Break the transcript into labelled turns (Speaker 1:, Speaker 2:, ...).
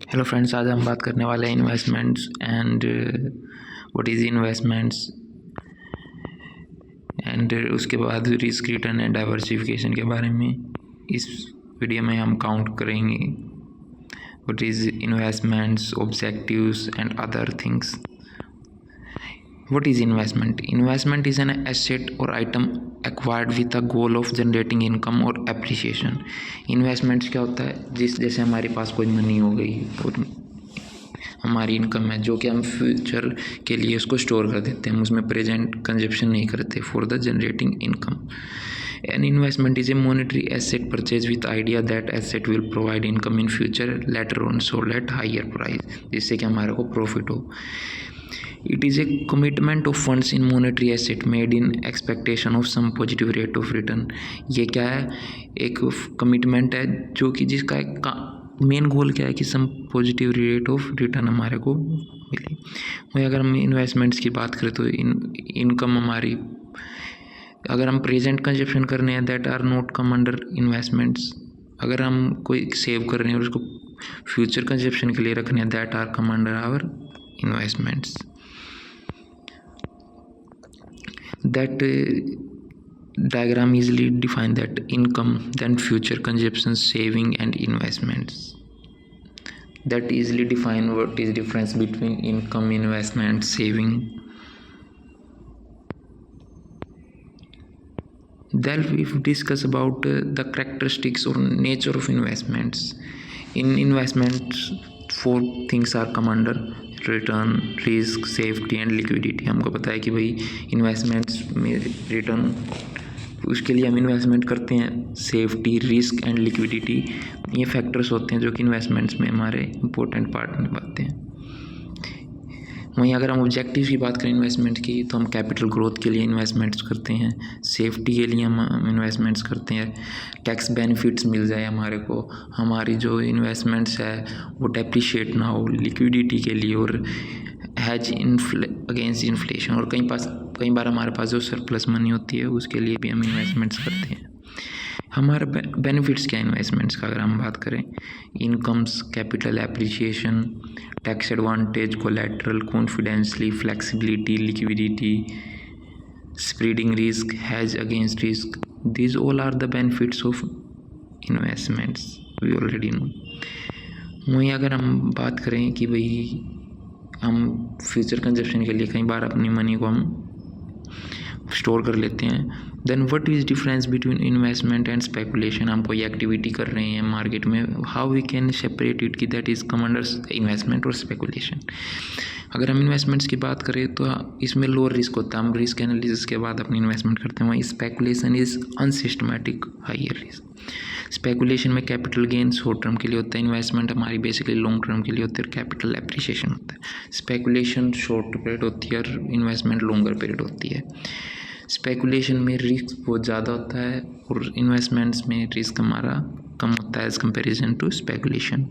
Speaker 1: Hello friends, आज हम बात करने वाले हैं investments and what is investments and उसके बाद रिस्क रिटर्न एंड डाइवर्सिफिकेशन के बारे में। इस वीडियो में हम काउंट करेंगे what is investments, objectives and other things. What is investment? Investment is an asset or item acquired with a goal of generating income or appreciation. Investments क्या होता है? जैसे हमारे पास कोई मनी हो गई और हमारी इनकम है जो कि हम फ्यूचर के लिए उसको स्टोर कर देते हैं, हम उसमें प्रेजेंट कंजप्शन नहीं करते for the generating income. An investment is a monetary asset purchased with idea that asset will provide income in future, later on sold at higher price, जिससे कि हमारे को प्रॉफिट हो। It is a commitment of funds in monetary asset made in expectation of some positive rate of return। ये क्या है? एक commitment है जो कि जिसका मेन गोल क्या है कि some positive rate of return हमारे को मिले। वही अगर हम इन्वेस्टमेंट्स की बात करें तो इनकम हमारी, अगर हम प्रेजेंट कंजप्शन करने हैं that are not come under investments. अगर हम कोई सेव कर रहे हैं और उसको फ्यूचर कंजप्शन के लिए रखने हैं that are come under our investments. That diagram easily define that income, then future consumption, saving and investments. That easily define what is difference between income, investment, saving. Then we discuss about the characteristics or nature of investments. In investments, four things are come under return, risk, safety and liquidity. हमको पता है कि भाई investments में return, उसके लिए हम investment करते हैं। सेफ्टी, रिस्क एंड लिक्विडिटी, ये फैक्टर्स होते हैं जो कि इन्वेस्टमेंट्स में हमारे इम्पोर्टेंट पार्ट निभाते हैं। वहीं अगर हम ऑब्जेक्टिव की बात करें इन्वेस्टमेंट की, तो हम कैपिटल ग्रोथ के लिए इन्वेस्टमेंट्स करते हैं, सेफ्टी के लिए हम इन्वेस्टमेंट्स करते हैं, टैक्स बेनिफिट्स मिल जाए हमारे को, हमारी जो इन्वेस्टमेंट्स है वो डेप्रिशिएट ना हो, लिक्विडिटी के लिए, और हैज अगेंस्ट इन्फ्लेशन, और कई बार हमारे पास जो सरप्लस मनी होती है उसके लिए भी हम इन्वेस्टमेंट्स करते हैं। हमारे बेनिफिट्स क्या इन्वेस्टमेंट्स का अगर हम बात करें, incomes, capital appreciation, tax advantage, collateral, confidently, flexibility, liquidity, spreading risk, has against risk, these all are the benefits of investments, we already know। वहीं अगर हम बात करें कि भाई हम फ्यूचर कंजप्शन के लिए कई बार अपनी मनी को हम स्टोर कर लेते हैं, then what is difference between investment and speculation. हम कोई एक्टिविटी कर रहे हैं मार्केट में, how we can separate it कि that is come under investment और स्पेकुलेशन। अगर हम इन्वेस्टमेंट्स की बात करें तो इसमें लोअर रिस्क होता है, हम रिस्क एनालिसिस के बाद अपनी इन्वेस्टमेंट करते हैं। वहीं speculation is unsystematic higher risk. Speculation में कैपिटल गेन शॉर्ट टर्म के लिए होता है, इन्वेस्टमेंट हमारी बेसिकली लॉन्ग टर्म के लिए होती है, और कैपिटल एप्रिसिएशन होता है। स्पेकुलेशन शॉर्ट पीरियड होती है और इन्वेस्टमेंट लॉन्गर पीरियड होती है। स्पेकुलेशन में रिस्क बहुत ज़्यादा होता है और इन्वेस्टमेंट्स में रिस्क हमारा कम होता है एज़ कंपेरिजन टू स्पेकुलेशन।